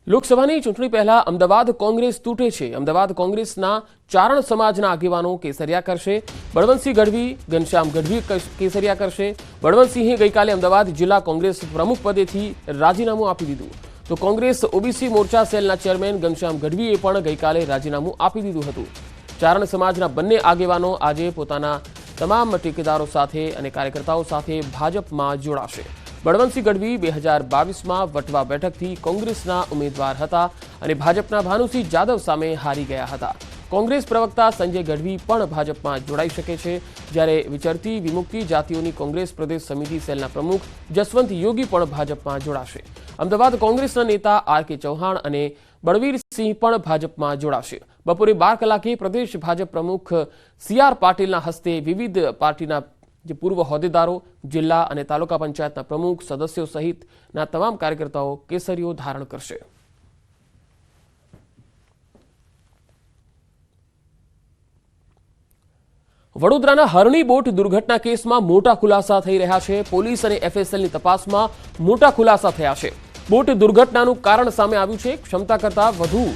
લોકસભાની ચૂંટણી પહેલા અમદાવાદ કોંગ્રેસ તૂટે છે। અમદાવાદ કોંગ્રેસના ચારણ સમાજના આગેવાનો કેસરિયા કરશે। બળવંતસિંહ ગઢવી, ઘનશ્યામ ગઢવી કેસરિયા કરશે। બળવંતસિંહે ગઈકાલે અમદાવાદ જિલ્લા કોંગ્રેસ પ્રમુખ પદેથી રાજીનામું આપી દીધું, તો કોંગ્રેસ ઓબીસી મોરચા સેલના ચેરમેન ઘનશ્યામ ગઢવીએ પણ ગઈકાલે રાજીનામું આપી દીધું હતું। ચારણ સમાજના બંને આગેવાનો આજે પોતાના તમામ ટેકેદારો સાથે અને કાર્યકર્તાઓ સાથે ભાજપમાં જોડાશે। બળવંતસિંહ ગઢવી 2022માં વટવા બેઠકથી કોંગ્રેસના ઉમેદવાર હતા અને ભાજપના ભાનુસિંહ જાદવ સામે હારી ગયા હતા। કોંગ્રેસ પ્રવક્તા સંજય ગઢવી પણ ભાજપમાં જોડાઈ શકે છે, જ્યારે વિચરતી વિમુક્તિ જાતિઓની કોંગ્રેસ પ્રદેશ સમિતિ સેલના પ્રમુખ જસવંત યોગી પણ ભાજપમાં જોડાશે। અમદાવાદ કોંગ્રેસના નેતા આર.કે. ચૌહાણ અને બળવીરસિંહ પણ ભાજપમાં જોડાશે। બપોરે 12 કલાકે પ્રદેશ ભાજપ પ્રમુખ સી.આર. પાટીલના હસ્તે વિવિધ પાર્ટીના જે પૂર્વ હોદ્દેદારો, જિલ્લા અને તાલુકા પંચાયતના પ્રમુખ, સદસ્યો સહિતના તમામ કાર્યકર્તાઓ કેસરીઓ ધારણ કરશે। વડોદરાના હરણી બોટ દુર્ઘટના કેસમાં મોટા ખુલાસા થઈ રહ્યા છે। પોલીસ અને એફએસએલની તપાસમાં મોટા ખુલાસા થયા છે। બોટ દુર્ઘટનાનું કારણ સામે આવ્યું છે। ક્ષમતા કરતાં વધુ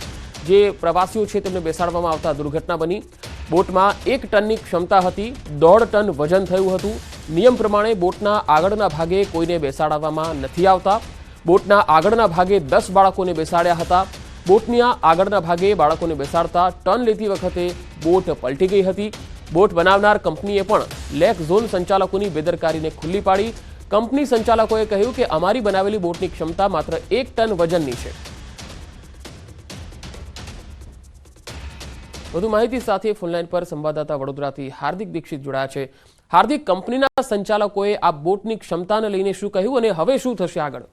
જે પ્રવાસીઓ છે તેમને બેસાડવામાં આવતા દુર્ઘટના બની। બોટમાં 1 ટનની ક્ષમતા હતી, 1.5 ટન વજન થયું હતું। નિયમ પ્રમાણે બોટના આગળના ભાગે કોઈને બેસાડવામાં નથી આવતા। બોટના આગળના ભાગે 10 બાળકોને બેસાડ્યા હતા। બોટના આગળના ભાગે બાળકોને બેસાડતા ટર્ન લેતી વખતે બોટ પલટી ગઈ હતી। બોટ બનાવનાર કંપનીએ પણ લેક ઝોન સંચાલકોની બેદરકારીને ખુલ્લી પાડી। કંપની સંચાલકોએ કહ્યું કે અમારી બનાવેલી બોટની ક્ષમતા માત્ર 1 ટન વજનની છે। વધુ માહિતી સાથે ફોનલાઈન પર સંવાદદાતા વડોદરાથી હાર્દિક દીક્ષિત જોડાયા છે। હાર્દિક, કંપનીના સંચાલકોએ આ બોટની ક્ષમતાને લઈને શું કહ્યું અને હવે શું થશે આગળ?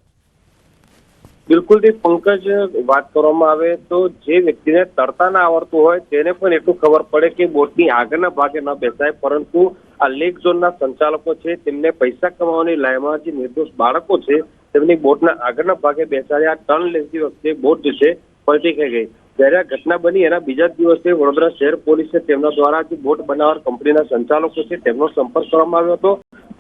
બિલકુલ થી પંકજ, વાત કરવામાં આવે તો જે વ્યક્તિને તરતા ના આવડતું હોય તેને પણ એટલું ખબર પડે કે બોટની આગળના ભાગે ન બેસાય, પરંતુ આ લેક ઝોનના સંચાલકો છે તેમને પૈસા કમાવાની લાયમાં જે નિર્દોષ બાળકો છે તેમની બોટના આગળના ભાગે બેસાડ્યા। ટર્ન લેતી વખતે બોટ જે છે પલટી થઈ ગઈ। જ્યારે આ ઘટના બની એના બીજા દિવસે વડોદરા શહેર પોલીસે તેમના દ્વારા જે બોટ બનાવનાર કંપનીના સંચાલકો છે તેમનો સંપર્ક કરવામાં આવ્યો હતો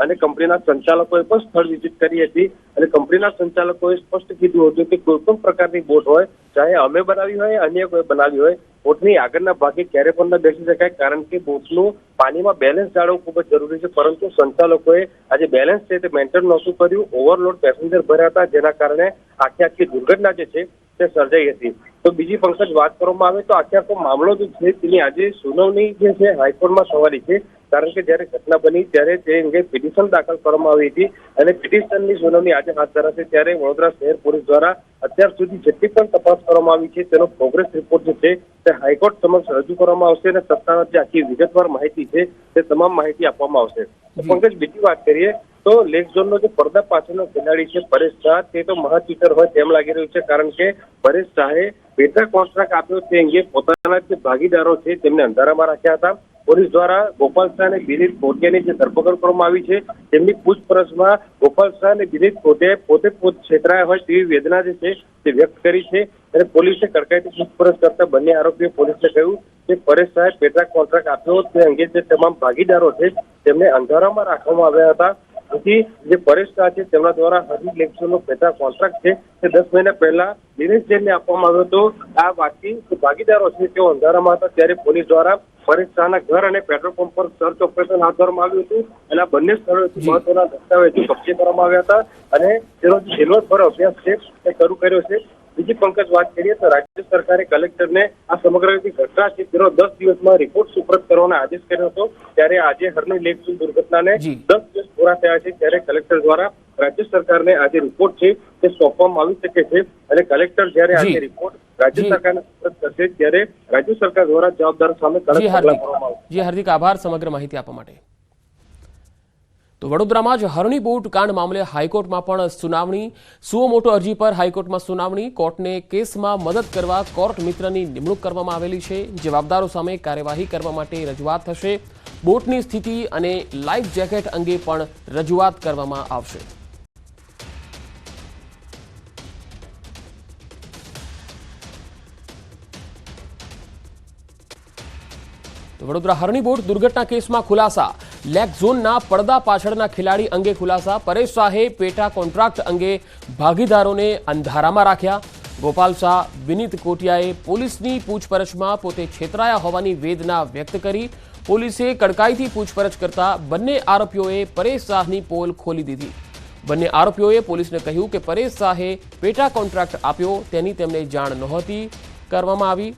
અને કંપનીના સંચાલકોએ પણ સ્થળ વિઝિટ કરી હતી અને કંપનીના સંચાલકોએ સ્પષ્ટ કીધું હતું કે કોઈ પણ પ્રકારની બોટ હોય, ચાહે અમે બનાવી હોય અન્ય કોઈ બનાવી હોય, બોટની આગળના ભાગે ક્યારે પણ ન બેસી શકાય, કારણ કે બોટનું પાણીમાં બેલેન્સ જાળવવું ખૂબ જ જરૂરી છે। પરંતુ સંચાલકોએ આજે બેલેન્સ છે તે મેન્ટેન નહોતું કર્યું, ઓવરલોડ પેસેન્જર ભર્યા હતા, જેના કારણે આખી દુર્ઘટના જે છે તે સર્જાઈ હતી। તો બીજી પંકજ, વાત કરવામાં આવે તો આખો મામલો જે છે તેની આજે સુનાવણી જે છે હાઈકોર્ટમાં થવાની છે, કારણ કે જ્યારે ઘટના બની ત્યારે તે અંગે પિટિશન દાખલ કરવામાં આવી હતી અને પિટિશનની સુનાવણી આજે હાથ ધરાશે। ત્યારે વડોદરા શહેર પોલીસ દ્વારા અત્યાર સુધી જેટલી પણ તપાસ કરવામાં આવી છે તેનો પ્રોગ્રેસ રિપોર્ટ જે છે તે હાઈકોર્ટ સમક્ષ રજૂ કરવામાં આવશે અને સત્તાવાર જે આખી વિગતવાર માહિતી છે તે તમામ માહિતી આપવામાં આવશે। પંકજ, બીજી વાત કરીએ તો લેક ઝોનનો જે પડદા પાછળનો ખેલાડી છે પરેશ શાહ, તે તો મહાચીટર હોય તેમ લાગી રહ્યું છે, કારણ કે પરેશ શાહે પેટા કોન્ટ્રાક્ટ આપ્યો તે અંગે પોતાના જે ભાગીદારો છે તેમને અંધારામાં રાખ્યા હતા। પોલીસ દ્વારા ગોપાલ શાહ અને વિનીત કોટિયાની જે ધરપકડ કરવામાં આવી છે તેમની પૂછપરછમાં ગોપાલ શાહ અને વિનીત કોટિયાએ પોતે છેતરાયા હોય તેવી વેદના જે છે તે વ્યક્ત કરી છે અને પોલીસે કડકાઈથી પૂછપરછ કરતા બંને આરોપીએ પોલીસને કહ્યું કે પરેશ શાહે પેટા કોન્ટ્રાક્ટ આપ્યો તે અંગે જે તમામ ભાગીદારો છે તેમને અંધારામાં રાખવામાં આવ્યા હતા। તેથી જે પરેશ શાહ છે તેમના દ્વારા હરણી લેક ઝોનનો પેટા કોન્ટ્રાક્ટ છે તે 10 મહિના પહેલા દિનેશ જૈનને આપવામાં આવ્યો હતો। આ બાકી ભાગીદારો છે તેઓ અંધારામાં હતા, ત્યારે પોલીસ દ્વારા પરેશ શાહના ઘર અને પેટ્રોલ પંપ પર સર્ચ ઓપરેશન હાથ ધરવામાં આવ્યું હતું અને આ બંને સ્થળોથી મહત્વના દસ્તાવેજો કબજે કરવામાં આવ્યા હતા અને તેનો જે ઝીણવટભર અભ્યાસ છે તે શરૂ કર્યો છે। બીજી પંકજ, વાત કરીએ તો રાજ્ય સરકારે કલેક્ટરને આ સમગ્ર જે ઘટના છે તેનો 10 દિવસમાં રિપોર્ટ સુપરત કરવાનો આદેશ કર્યો હતો। ત્યારે આજે હરણી લેક ઝોન દુર્ઘટનાને 10 દિવસ પૂરા થયા છે, ત્યારે કલેક્ટર દ્વારા રાજ્ય સરકારને આજે રિપોર્ટ છે તે સોંપવામાં આવી શકે છે અને કલેક્ટર જ્યારે આજે રિપોર્ટ રાજ્ય સરકારને સુપરત કરશે ત્યારે રાજ્ય સરકાર દ્વારા જવાબદારો સામે કડક પગલાં ભરવામાં આવશે। હાર્દિક, આભાર સમગ્ર માહિતી આપવા માટે। તો વડોદરામાં જ હરણી બોટ કાંડ મામલે હાઈકોર્ટમાં પણ સુનાવણી। સુઓ મોટો અરજી પર હાઈકોર્ટમાં સુનાવણી। કોર્ટને કેસમાં મદદ કરવા કોર્ટ મિત્રની નિમણૂક કરવામાં આવેલી છે। જવાબદારો સામે કાર્યવાહી કરવા માટે રજૂઆત થશે। બોટની સ્થિતિ અને લાઈફ જેકેટ અંગે પણ રજૂઆત કરવામાં આવશે। વડોદરા હરણી બોટ દુર્ઘટના કેસમાં ખુલાસા। લેક ઝોનના પડદા પાછળના ખેલાડી અંગે ખુલાસા। પરેશ શાહે પેટા કોન્ટ્રાક્ટ અંગે ભાગીદારોને અંધારામાં રાખ્યા। ગોપાલ શાહ, વિનીત કોટિયાએ પોલીસની પૂછપરછમાં પોતે છેતરાયા હોવાની વેદના વ્યક્ત કરી. પોલીસે કડકાઈથી પૂછપરછ કરતા બંને આરોપીઓએ પરેશ શાહની પોલ ખોલી દીધી. બંને આરોપીઓએ પોલીસને કહ્યું કે પરેશ શાહે પેટા કોન્ટ્રાક્ટ આપ્યો તેની તેમને જાણ નહોતી કરવામાં આવી.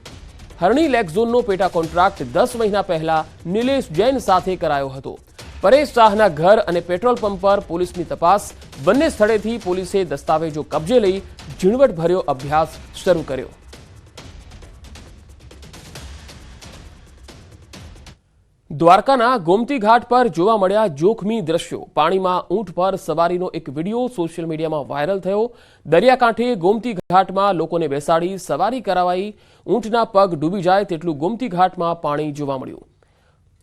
હરણી લેક ઝોનનો પેટા કોન્ટ્રાક્ટ 10 મહિના પહેલા નિલેશ જૈન સાથે કરાયો હતો. પરેશ શાહના ઘર અને પેટ્રોલ પંપ પર પોલીસની તપાસ. બંને સ્થળેથી પોલીસે દસ્તાવેજો કબજે લઈ ઝીણવટભર્યો અભ્યાસ શરૂ કર્યો. દ્વારકાના ગોમતી ઘાટ પર જોવા મળ્યા જોખમી દ્રશ્યો. પાણીમાં ઊંટ પર સવારીનો એક વિડીયો સોશિયલ મીડિયામાં વાયરલ થયો. દરિયાકાંઠે ગોમતી ઘાટમાં લોકોને બેસાડી સવારી કરાવાઈ. ઊંટના પગ ડૂબી જાય તેટલું ગોમતી ઘાટમાં પાણી જોવા મળ્યું.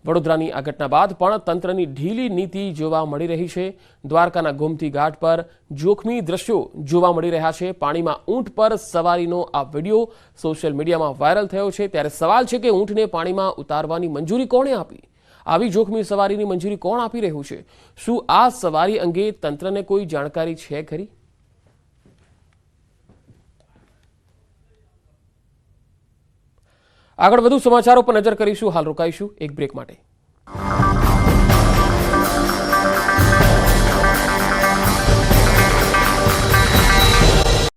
વડોદરાની આ ઘટના બાદ પણ તંત્રની ઢીલી નીતિ જોવા મળી રહી છે. દ્વારકાના ગોમતી ઘાટ પર જોખમી દ્રશ્યો જોવા મળી રહ્યા છે. પાણીમાં ઊંટ પર સવારીનો આ વિડીયો સોશિયલ મીડિયામાં વાયરલ થયો છે. ત્યારે સવાલ છે કે ઊંટને પાણીમાં ઉતારવાની મંજૂરી કોણે આપી? આવી જોખમી સવારીની મંજૂરી કોણ આપી રહ્યું છે? શું આ સવારી અંગે તંત્રને કોઈ જાણકારી છે ખરી? આગળ વધુ સમાચારો પર નજર કરીશું. હાલ રોકાઈશું એક બ્રેક માટે.